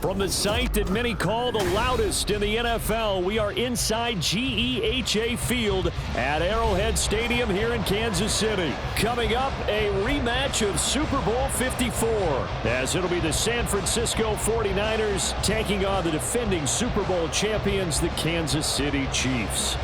From the site that many call the loudest in the NFL, we are inside GEHA Field at Arrowhead Stadium here in Kansas City. Coming up, a rematch of Super Bowl 54, as it'll be the San Francisco 49ers taking on the defending Super Bowl champions, the Kansas City Chiefs.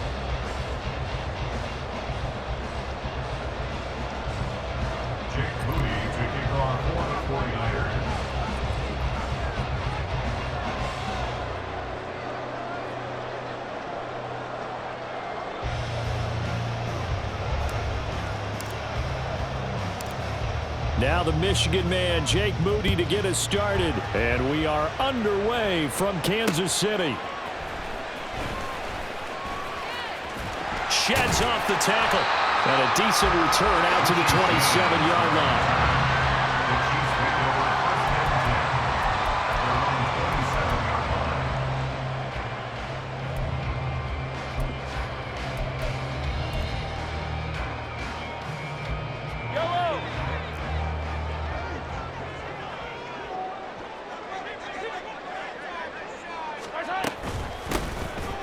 Now the Michigan man, Jake Moody, to get us started. And we are underway from Kansas City. Sheds off the tackle. And a decent return out to the 27-yard line.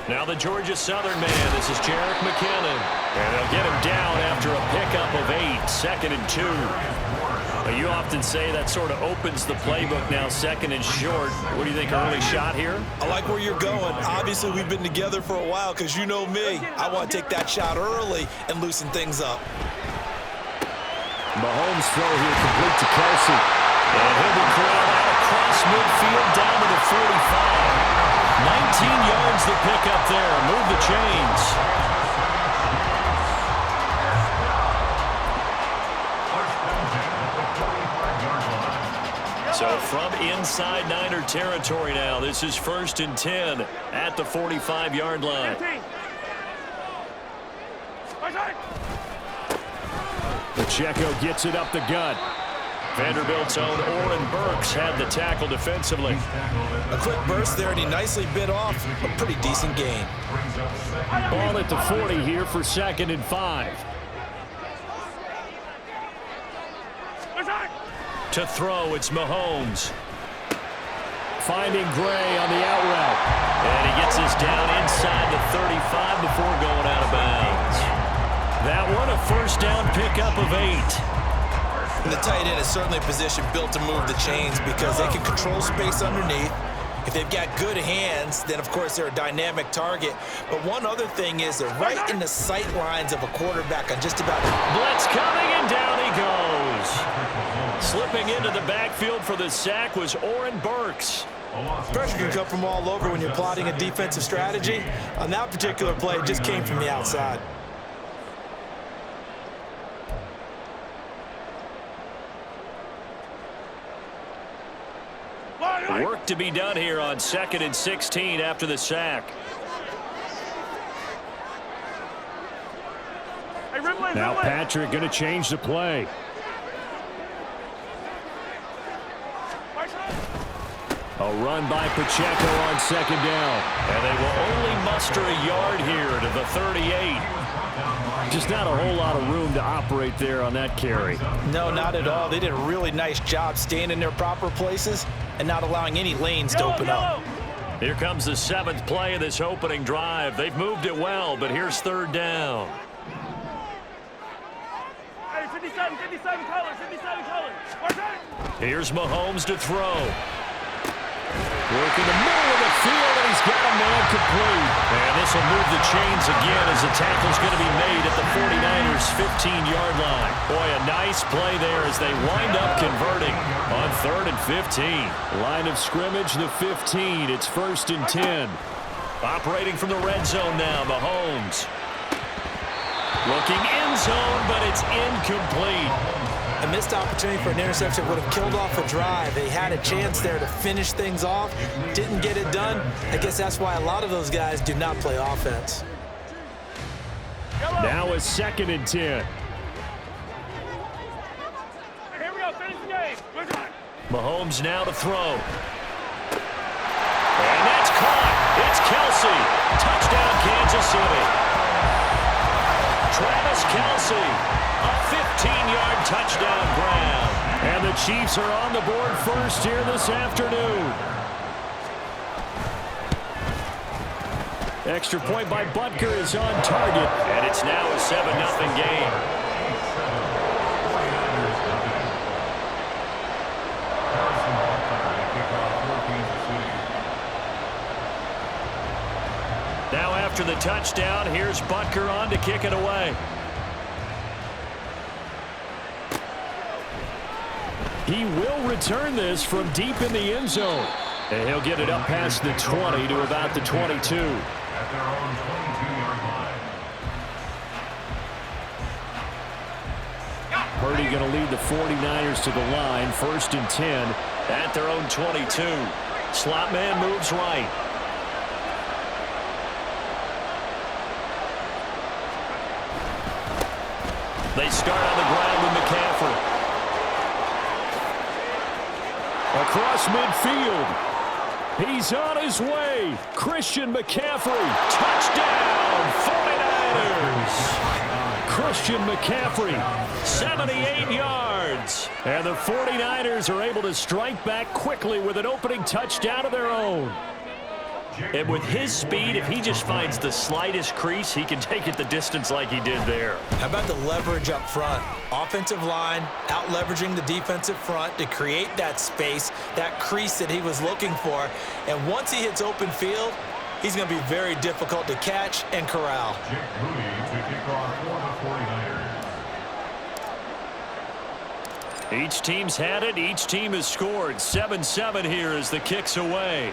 Now the Georgia Southern man, this is Jerick McKinnon. And they'll get him down after a pickup of 8, 2nd and 2. Well, you often say that sort of opens the playbook now, 2nd and short. What do you think, early shot here? I like where you're going. Obviously, we've been together for a while because you know me. I want to take that shot early and loosen things up. Mahomes throw here complete to Kelsey. And he'll be corralled out across midfield down to the 45. 19 yards the pickup there. Move the chains. So from inside Niner territory now, this is 1st and 10 at the 45-yard line. Pacheco gets it up the gut. Vanderbilt's own Oren Burks had the tackle defensively. A quick burst there, and he nicely bit off a pretty decent gain. Ball at the 40 here for 2nd and 5. To throw, it's Mahomes. Finding Gray on the out route. And he gets us down inside the 35 before going out of bounds. That one, a first down pickup of 8. And the tight end is certainly a position built to move the chains because they can control space underneath. If they've got good hands, then of course they're a dynamic target. But one other thing is they're right in the sight lines of a quarterback on just about... Blitz coming, and down he goes. Slipping into the backfield for the sack was Oren Burks. Pressure can come from all over when you're plotting a defensive strategy. On that particular play, it just came from the outside. Work to be done here on 2nd and 16 after the sack. Now Patrick going to change the play. A run by Pacheco on 2nd down. And they will only muster a yard here to the 38. Just not a whole lot of room to operate there on that carry. No, not at all. They did a really nice job staying in their proper places and not allowing any lanes to open up. Here comes the 7th play of this opening drive. They've moved it well, but here's 3rd down. Hey, 57 colors. Here's Mahomes to throw. Work in the middle of the field, and he's got a man complete. And this will move the chains again as the tackle's going to be made at the 49ers' 15-yard line. Boy, a nice play there as they wind up converting on 3rd and 15. Line of scrimmage, the 15. It's 1st and 10. Operating from the red zone now, Mahomes. Looking end zone, but it's incomplete. A missed opportunity for an interception would have killed off a drive. They had a chance there to finish things off. Didn't get it done. I guess that's why a lot of those guys do not play offense. Now a 2nd and 10. Here we go. Finish the game. Mahomes now to throw. And that's caught. It's Kelsey. Touchdown, Kansas City. Travis Kelsey. A 15-yard touchdown grab. And the Chiefs are on the board first here this afternoon. Extra point by Butker is on target, and it's now a 7-0 game. Now after the touchdown, here's Butker on to kick it away. He will return this from deep in the end zone. And he'll get it up past the 20 to about the 22. At their own 22-yard line. Purdy going to lead the 49ers to the line. 1st and 10 at their own 22. Slot man moves right. They start on the ground with McCaffrey. Across midfield. He's on his way. Christian McCaffrey. Touchdown, 49ers. Christian McCaffrey, 78 yards. And the 49ers are able to strike back quickly with an opening touchdown of their own. And with his speed, if he just finds the slightest crease, he can take it the distance like he did there. How about the leverage up front? Offensive line out-leveraging the defensive front to create that space, that crease that he was looking for. And once he hits open field, he's going to be very difficult to catch and corral. Jake Moody to kick off for the 49ers. Each team's had it. Each team has scored. 7-7 here as the kick's away.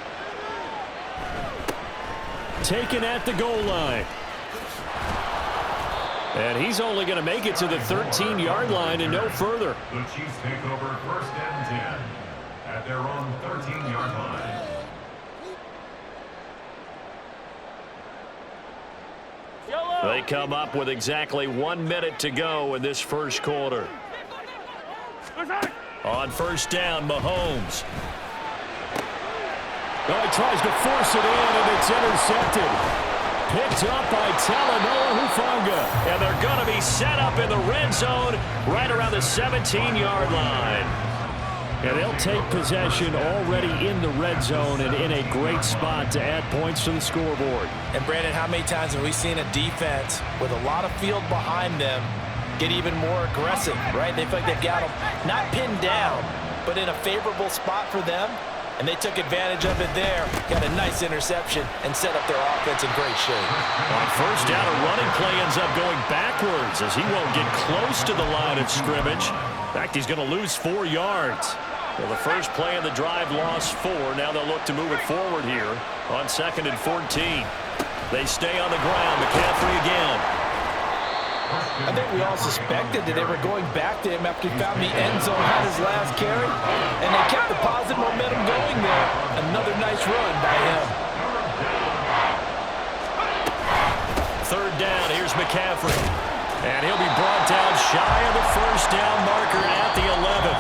Taken at the goal line. And he's only going to make it to the 13-yard line and no further. The Chiefs take over 1st and 10 at their own 13-yard line. They come up with exactly 1 minute to go in this first quarter. On 1st down, Mahomes. Oh, he tries to force it in, and it's intercepted. Picked up by Talanoa Hufanga. And they're going to be set up in the red zone right around the 17-yard line. And they'll take possession already in the red zone and in a great spot to add points to the scoreboard. And, Brandon, how many times have we seen a defense with a lot of field behind them get even more aggressive, right? They feel like they've got them not pinned down, but in a favorable spot for them. And they took advantage of it there. Got a nice interception and set up their offense in great shape. On 1st down, a running play ends up going backwards as he won't get close to the line of scrimmage. In fact, he's going to lose 4 yards. Well, the first play of the drive lost 4. Now they'll look to move it forward here on 2nd and 14. They stay on the ground. McCaffrey again. I think we all suspected that they were going back to him after he found the end zone, had his last carry, and they kept the positive momentum going there. Another nice run by him. 3rd down, here's McCaffrey. And he'll be brought down shy of the 1st down marker at the 11th.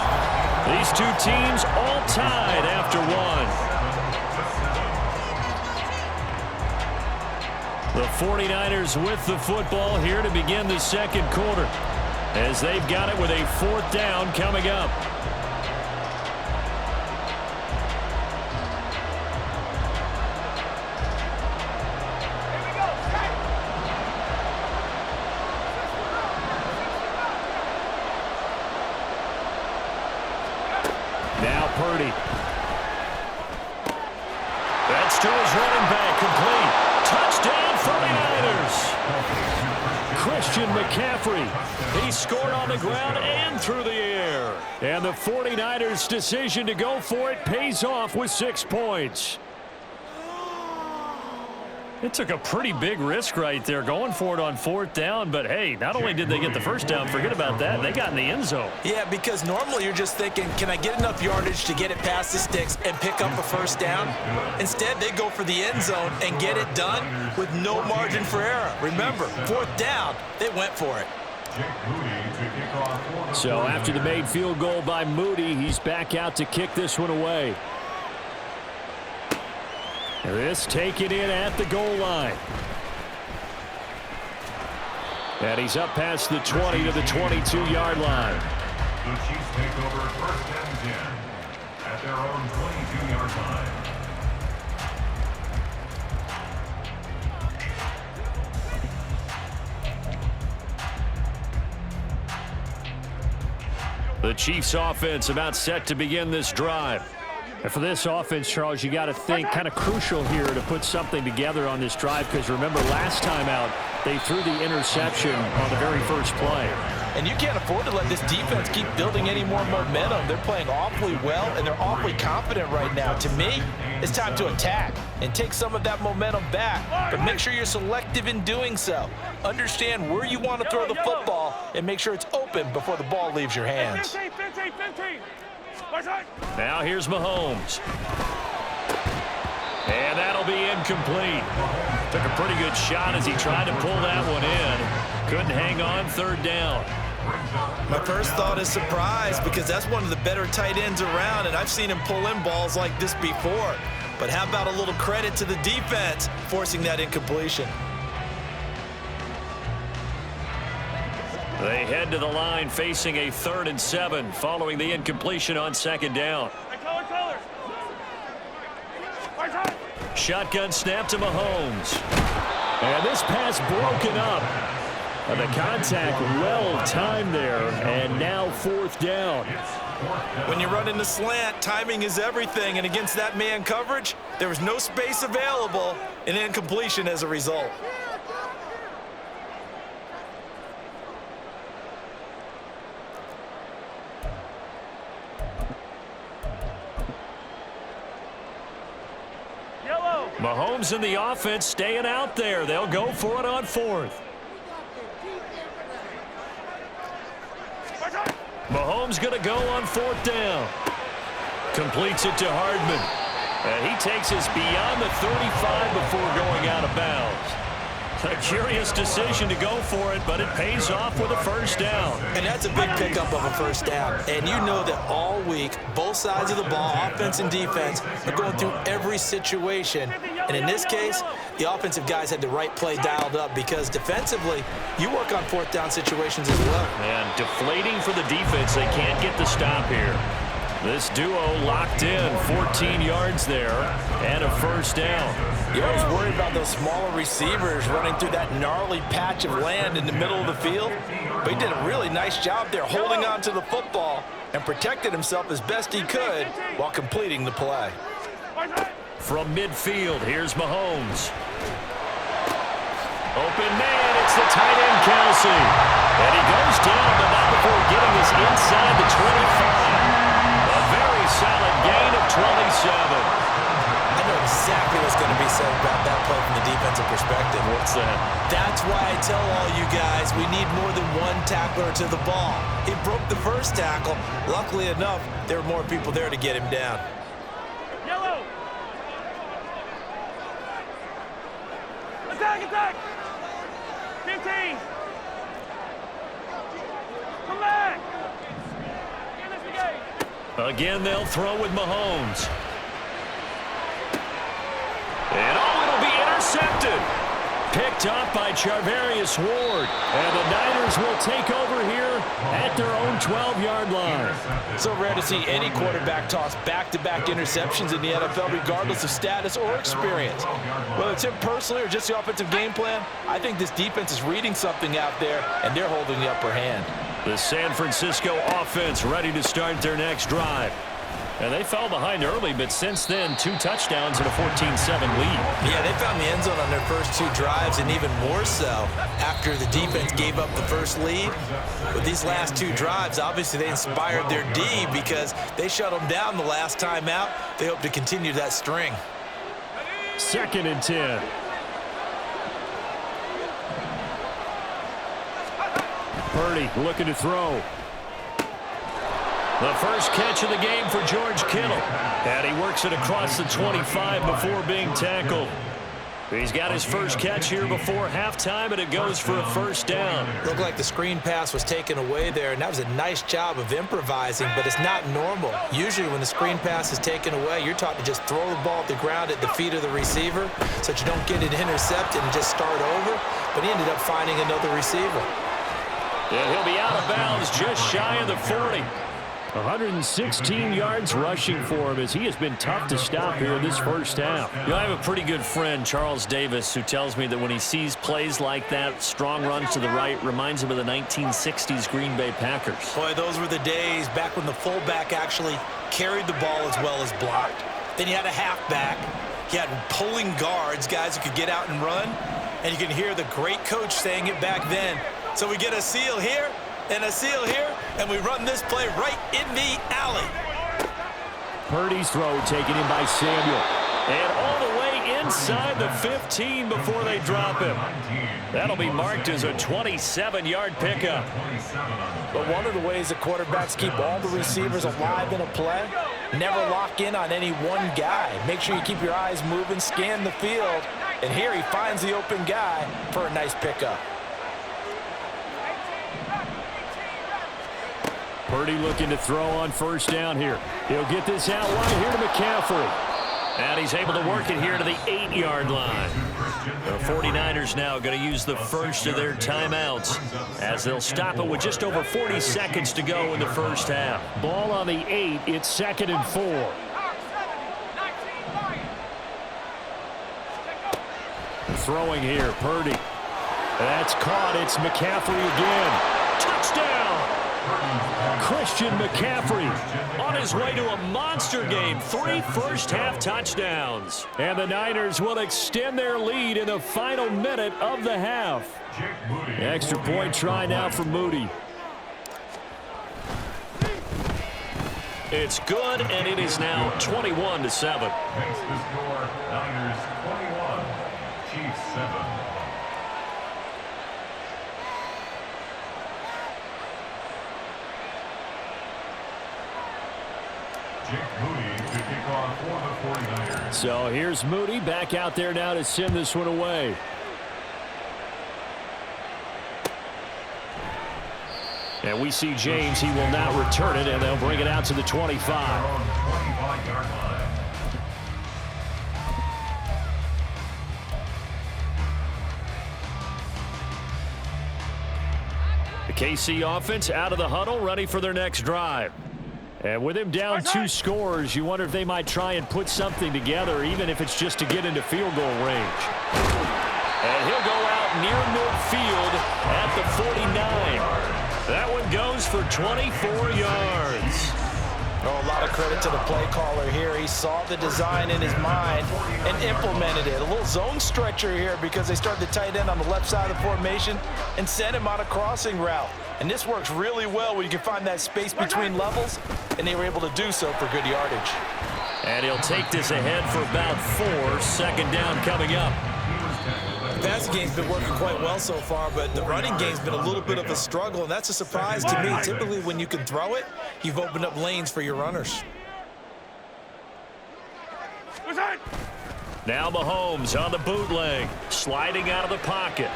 These two teams all tied after 1. The 49ers with the football here to begin the second quarter as they've got it with a 4th down coming up. Now Purdy. That's to his running back, complete. Touchdown 49ers. Christian McCaffrey. He scored on the ground and through the air. And the 49ers' decision to go for it pays off with 6 points. It took a pretty big risk right there going for it on 4th down, but hey, not only did they get the 1st down, forget about that, they got in the end zone. Yeah, because normally you're just thinking, can I get enough yardage to get it past the sticks and pick up a 1st down? Instead, they go for the end zone and get it done with no margin for error. Remember, 4th down, they went for it. So after the made field goal by Moody, he's back out to kick this one away. This taken in at the goal line. And he's up past the 20 to the 22-yard line. The Chiefs take over 1st and 10 at their own 22-yard line. The Chiefs offense about set to begin this drive. And for this offense, Charles, you got to think kind of crucial here to put something together on this drive, because remember last time out they threw the interception on the very first play. And you can't afford to let this defense keep building any more momentum. They're playing awfully well, and they're awfully confident right now. To me, it's time to attack and take some of that momentum back, but make sure you're selective in doing so. Understand where you want to throw the football and make sure it's open before the ball leaves your hands. 15, 15, 15. Right side. Now here's Mahomes. And that'll be incomplete. Took a pretty good shot as he tried to pull that one in. Couldn't hang on, third down. My first thought is surprise, because that's one of the better tight ends around, and I've seen him pull in balls like this before. But how about a little credit to the defense forcing that incompletion? They head to the line facing a 3rd and 7 following the incompletion on 2nd down. Colors. Right side. Shotgun snap to Mahomes. And this pass broken up. And the contact well timed there, and now 4th down. When you run in the slant, timing is everything, and against that man coverage, there was no space available, and incompletion as a result. Yellow. Mahomes and the offense staying out there. They'll go for it on 4th. Right side. Mahomes going to go on 4th down. Completes it to Hardman. And he takes us beyond the 35 before going out of bounds. A curious decision to go for it, but it pays off with a 1st down. And that's a big pickup of a 1st down. And you know that all week, both sides of the ball, offense and defense, are going through every situation. And in this case, the offensive guys had the right play dialed up, because defensively, you work on 4th down situations as well. And deflating for the defense. They can't get the stop here. This duo locked in, 14 yards there, and a 1st down. You always worry about those smaller receivers running through that gnarly patch of land in the middle of the field, but he did a really nice job there holding on to the football and protected himself as best he could while completing the play. From midfield, here's Mahomes. Open man, it's the tight end, Kelsey. And he goes down, but not before getting us inside the 25. A very solid gain of 27. I know exactly what's going to be said about that play from the defensive perspective. What's that? That's why I tell all you guys we need more than one tackler to the ball. He broke the first tackle. Luckily enough, there were more people there to get him down. Yellow. Attack, attack. 15. Come back. Get this game. Again, they'll throw with Mahomes. And it'll be intercepted. Picked up by Charvarius Ward. And the Niners will take over here at their own 12-yard line. So rare to see any quarterback toss back-to-back interceptions in the NFL, regardless of status or experience. Whether it's him personally or just the offensive game plan, I think this defense is reading something out there, and they're holding the upper hand. The San Francisco offense ready to start their next drive. And they fell behind early, but since then, 2 touchdowns and a 14-7 lead. Yeah, they found the end zone on their first 2 drives, and even more so after the defense gave up the first lead. With these last 2 drives, obviously they inspired their D, because they shut them down the last time out. They hope to continue that string. 2nd and 10. Purdy looking to throw. The first catch of the game for George Kittle. And he works it across the 25 before being tackled. He's got his first catch here before halftime, and it goes for a 1st down. Looked like the screen pass was taken away there, and that was a nice job of improvising, but it's not normal. Usually when the screen pass is taken away, you're taught to just throw the ball at the ground at the feet of the receiver so that you don't get it intercepted and just start over, but he ended up finding another receiver. And he'll be out of bounds just shy of the 40. 116 yards rushing for him as he has been tough to stop here in this first half. You know, I have a pretty good friend, Charles Davis, who tells me that when he sees plays like that, strong runs to the right, reminds him of the 1960s Green Bay Packers. Boy, those were the days back when the fullback actually carried the ball as well as blocked. Then you had a halfback. You had pulling guards, guys who could get out and run. And you can hear the great coach saying it back then. So we get a seal here and a seal here, and we run this play right in the alley. Purdy's throw taken in by Samuel. And all the way inside the 15 before they drop him. That'll be marked as a 27-yard pickup. But one of the ways the quarterbacks keep all the receivers alive in a play, never lock in on any one guy. Make sure you keep your eyes moving, scan the field, and here he finds the open guy for a nice pickup. Purdy looking to throw on first down here. He'll get this out wide here to McCaffrey. And he's able to work it here to the 8-yard line. The 49ers now going to use the first of their timeouts as they'll stop it with just over 40 seconds to go in the first half. Ball on the 8. It's 2nd and 4. Throwing here, Purdy. That's caught. It's McCaffrey again. Touchdown! Christian McCaffrey on his way to a monster game. 3 first-half touchdowns. And the Niners will extend their lead in the final minute of the half. Extra point try now for Moody. It's good, and it is now 21-7. Makes the score Niners 21, Chiefs 7. So here's Moody back out there now to send this one away. And we see James. He will now return it, and they'll bring it out to the 25. The KC offense out of the huddle, ready for their next drive. And with him down 2 scores, you wonder if they might try and put something together, even if it's just to get into field goal range. And he'll go out near midfield at the 49. That one goes for 24 yards. Oh, a lot of credit to the play caller here. He saw the design in his mind and implemented it. A little zone stretcher here because they started the tight end on the left side of the formation and sent him on a crossing route. And this works really well when you can find that space between levels, and they were able to do so for good yardage. And he'll take this ahead for about 4. 2nd down coming up. The passing game's been working quite well so far, but the running game's been a little bit of a struggle, and that's a surprise to me. Typically, when you can throw it, you've opened up lanes for your runners. Now Mahomes on the bootleg, sliding out of the pocket.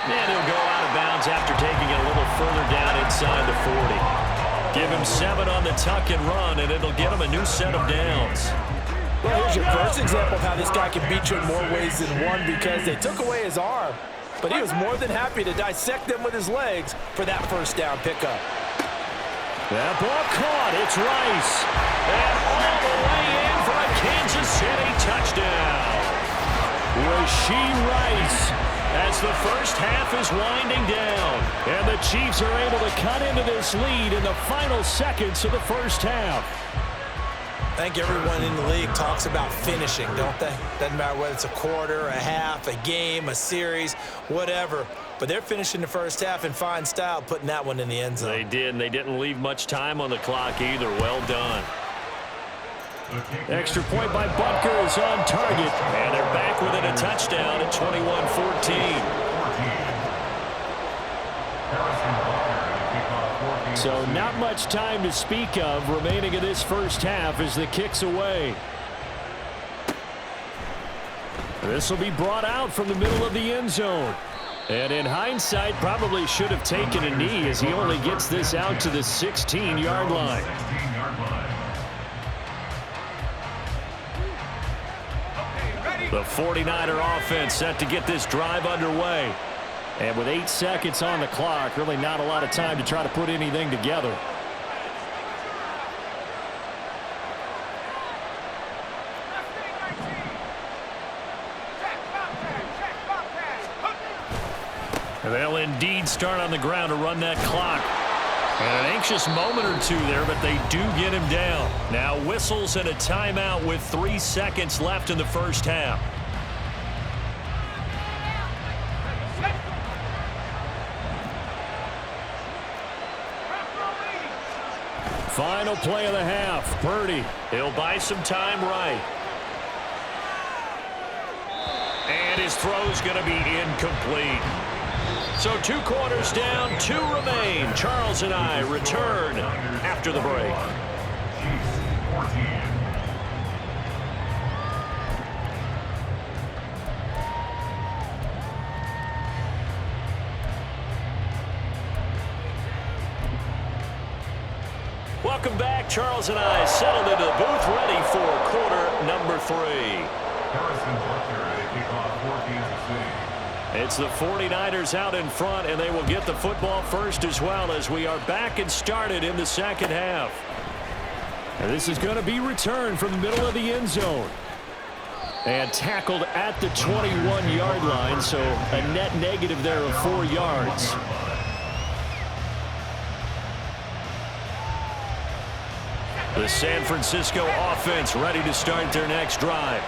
And he'll go out of bounds after taking it a little further down inside the 40. Give him 7 on the tuck and run, and it'll get him a new set of downs. Well, here's your first example of how this guy can beat you in more ways than one, because they took away his arm, but he was more than happy to dissect them with his legs for that first down pickup. That ball caught. It's Rice. And all the way in for a Kansas City touchdown. Rasheed Rice, as the first half is winding down. And the Chiefs are able to cut into this lead in the final seconds of the first half. I think everyone in the league talks about finishing, don't they? Doesn't matter whether it's a quarter, a half, a game, a series, whatever. But they're finishing the first half in fine style, putting that one in the end zone. They did, and they didn't leave much time on the clock either. Well done. Extra point by Butker is on target. And they're back within a touchdown at 21-14. So not much time to speak of remaining in this first half as the kick's away. This will be brought out from the middle of the end zone. And in hindsight, probably should have taken a knee as he only gets this out to the 16-yard line. The 49er offense set to get this drive underway. And with 8 seconds on the clock, really not a lot of time to try to put anything together. They'll indeed start on the ground to run that clock. And an anxious moment or two there, but they do get him down. Now whistles and a timeout with 3 seconds left in the first half. Final play of the half. Purdy. He'll buy some time right. And his throw's going to be incomplete. So 2 quarters down, 2 remain. Charles and I return after the break. Welcome back. Charles and I settled into the booth ready for quarter number 3. It's the 49ers out in front, and they will get the football first as well as we are back and started in the second half. And this is going to be returned from the middle of the end zone. And tackled at the 21-yard line, so a net negative there of 4 yards. The San Francisco offense ready to start their next drive.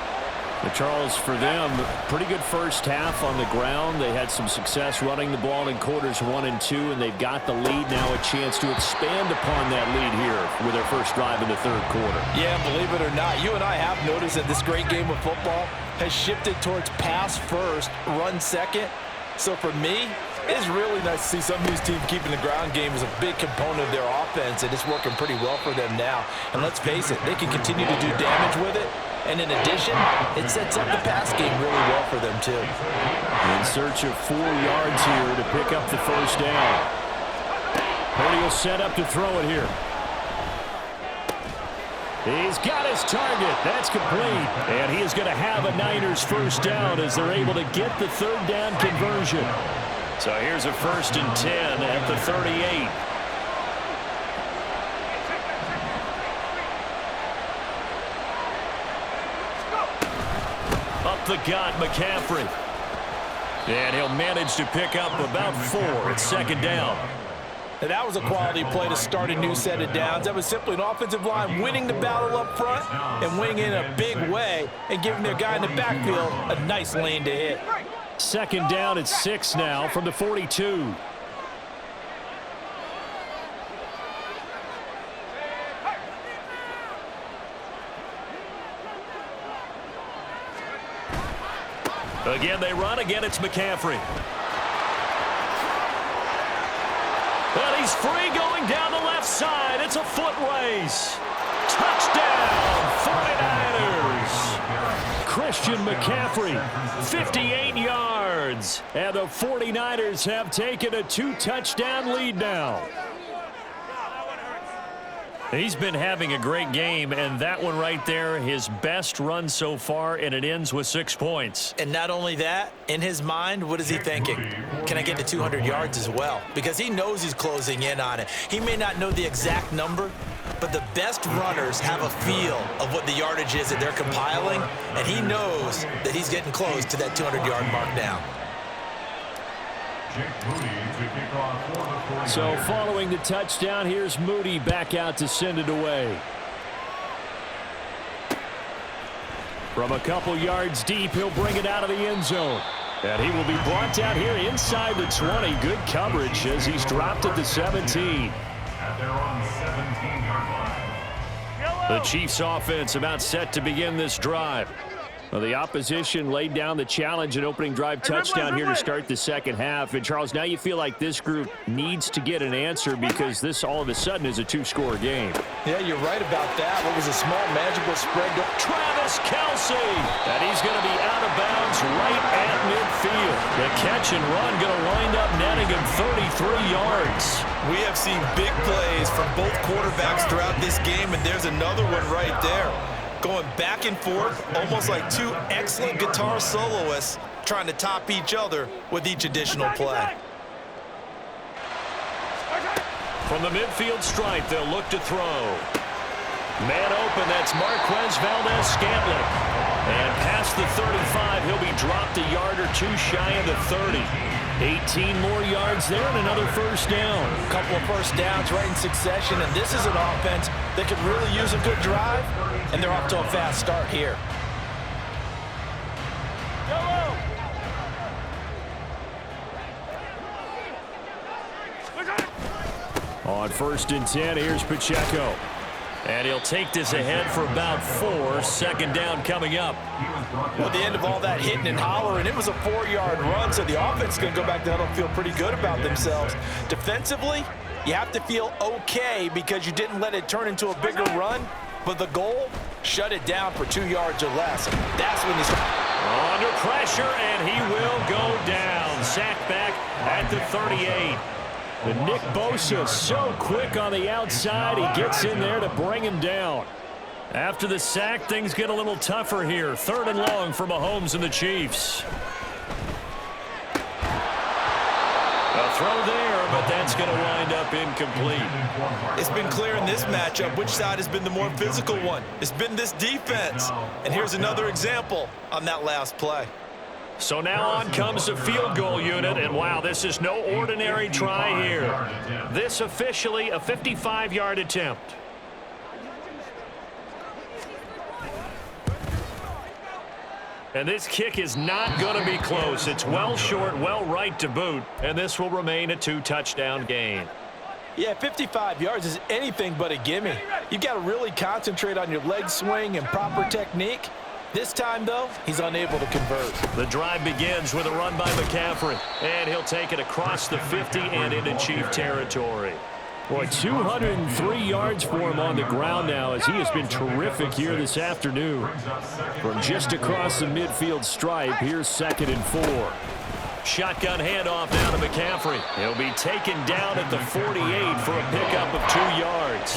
But Charles, for them, pretty good first half on the ground. They had some success running the ball in quarters 1 and 2, and they've got the lead now, a chance to expand upon that lead here with their first drive in the third quarter. Yeah, believe it or not, you and I have noticed that this great game of football has shifted towards pass first, run second. So for me, it's really nice to see some of these teams keeping the ground game as a big component of their offense, and it's working pretty well for them now. And let's face it, they can continue to do damage with it. And in addition, it sets up the pass game really well for them, too. In search of 4 yards here to pick up the first down. Purdy will set up to throw it here. He's got his target. That's complete. And he is going to have a Niners first down as they're able to get the third down conversion. So here's a 1st and 10 at the 38. The gut, McCaffrey. And he'll manage to pick up about 4 at second down. And that was a quality play to start a new set of downs. That was simply an offensive line winning the battle up front and winning in a big way and giving their guy in the backfield a nice lane to hit. Second down at 6 now from the 42. Again, they run. Again, it's McCaffrey. And he's free going down the left side. It's a foot race. Touchdown, 49ers. Christian McCaffrey, 58 yards. And the 49ers have taken a 2-touchdown lead now. He's been having a great game, and that one right there, his best run so far, and it ends with 6 points. And not only that, in his mind, what is he thinking? Can I get to 200 yards as well? Because he knows he's closing in on it. He may not know the exact number, but the best runners have a feel of what the yardage is that they're compiling, and he knows that he's getting close to that 200-yard mark now. So following the touchdown, here's Moody back out to send it away. From a couple yards deep, he'll bring it out of the end zone. And he will be brought down here inside the 20. Good coverage as he's dropped at the 17. The Chiefs offense about set to begin this drive. Well, the opposition laid down the challenge and opening drive touchdown here to start the second half. And, Charles, now you feel like this group needs to get an answer because this all of a sudden is a 2-score game. Yeah, you're right about that. What was a small magical spread to Travis Kelce. And he's going to be out of bounds right at midfield. The catch and run going to wind up netting him 33 yards. We have seen big plays from both quarterbacks throughout this game, and there's another one right there. Going back and forth, almost like 2 excellent guitar soloists trying to top each other with each additional play. From the midfield stripe, they'll look to throw. Man open, that's Marquez Valdez-Scantling. And past the 35, he'll be dropped a yard or two shy of the 30. 18 more yards there and another first down. A couple of first downs right in succession, and this is an offense that could really use a good drive, and they're off to a fast start here. On 1st and 10, here's Pacheco. And he'll take this ahead for about 4. Second down coming up. Well, at the end of all that hitting and hollering, it was a 4-yard run, so the offense is going to go back down and feel pretty good about themselves. Defensively, you have to feel okay because you didn't let it turn into a bigger run, but the goal, shut it down for 2 yards or less. That's when you start. Under pressure, and he will go down. Sacked back at the 38. But Nick Bosa so quick on the outside, he gets in there to bring him down. After the sack, things get a little tougher here. 3rd and long for Mahomes and the Chiefs. A throw there, but that's going to wind up incomplete. It's been clear in this matchup which side has been the more physical one. It's been this defense. And here's another example on that last play. So now on comes the field goal unit, and wow, this is no ordinary try here. This officially a 55-yard attempt. And this kick is not going to be close. It's well short, well right to boot, and this will remain a 2-touchdown game. Yeah, 55 yards is anything but a gimme. You've got to really concentrate on your leg swing and proper technique. This time, though, he's unable to convert. The drive begins with a run by McCaffrey, and he'll take it across the 50 and into Chief territory. Boy, 203 yards for him on the ground now as he has been terrific here this afternoon. From just across the midfield stripe, here's 2nd and 4. Shotgun handoff now to McCaffrey. He'll be taken down at the 48 for a pickup of 2 yards.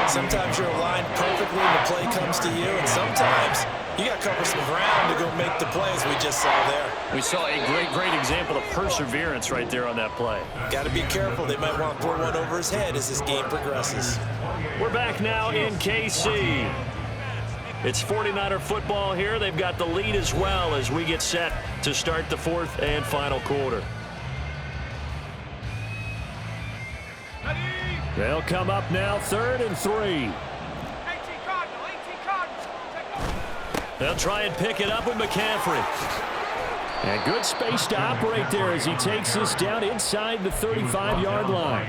Sometimes you're aligned perfectly and the play comes to you, and sometimes you got to cover some ground to go make the play, as we just saw there. We saw a great example of perseverance right there on that play. Got to be careful. They might want to throw one over his head as this game progresses. We're back now in KC. It's 49er football here. They've got the lead as well as we get set to start the 4th and final quarter. They'll come up now 3rd and 3. 18 Cardinal. They'll try and pick it up with McCaffrey. And good space to operate there as he takes this down inside the 35-yard line.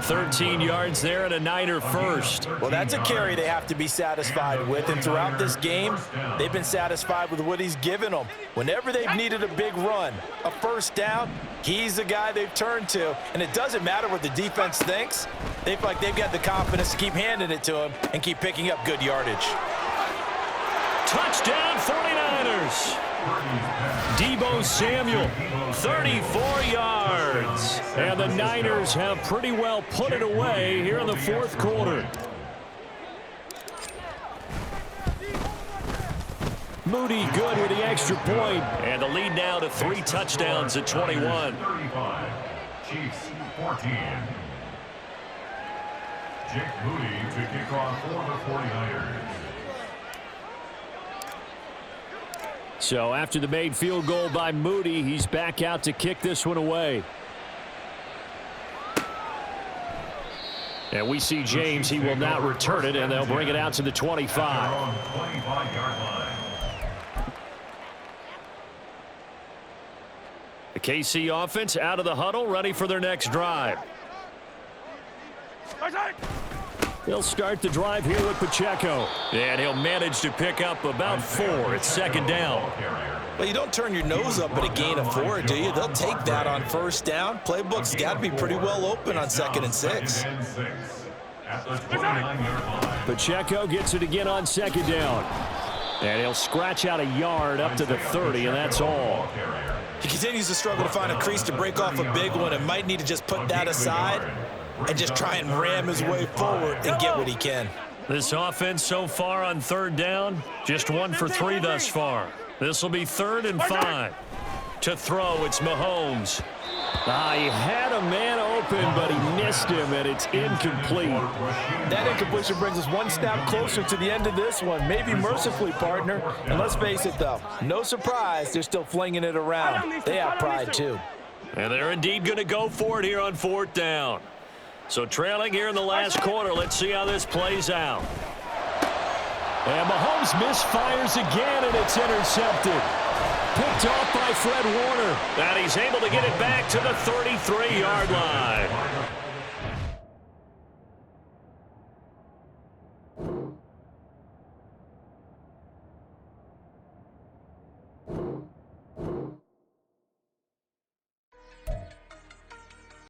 13 yards there and a Niner first. Well, that's a carry they have to be satisfied with. And throughout this game, they've been satisfied with what he's given them. Whenever they've needed a big run, a first down, he's the guy they've turned to. And it doesn't matter what the defense thinks. They feel like they've got the confidence to keep handing it to him and keep picking up good yardage. Touchdown 49ers. Deebo Samuel, 34 yards. And the Niners have pretty well put it away here in the 4th quarter. Moody good with the extra point. And the lead now to 3 touchdowns at 21. 35, Chiefs 14. Jake Moody to kick off for the 49ers. So after the made field goal by Moody, he's back out to kick this one away. And we see James. He will not return it, and they'll bring it out to the 25. The KC offense out of the huddle, ready for their next drive. They'll start the drive here with Pacheco. And he'll manage to pick up about 4. It's 2nd down. Well, you don't turn your nose up at a gain of 4, do you? They'll take that on first down. Playbook's got to be pretty well open on 2nd and 6. Pacheco gets it again on 2nd down. And he'll scratch out a yard up to the 30, and that's all. He continues to struggle to find a crease to break off a big one and might need to just put that aside and just try and ram his way forward and get what he can. This offense so far on 3rd down, just 1 for 3 thus far. This will be 3rd and 5. To throw, it's Mahomes. He had a man open, but he missed him, and it's incomplete. That incompletion brings us one step closer to the end of this one. Maybe mercifully, partner. And let's face it, though, no surprise, they're still flinging it around. They have pride, too. And they're indeed going to go for it here on 4th down. So trailing here in the last quarter, let's see how this plays out. And Mahomes misfires again, and it's intercepted. Picked off by Fred Warner. And he's able to get it back to the 33-yard line.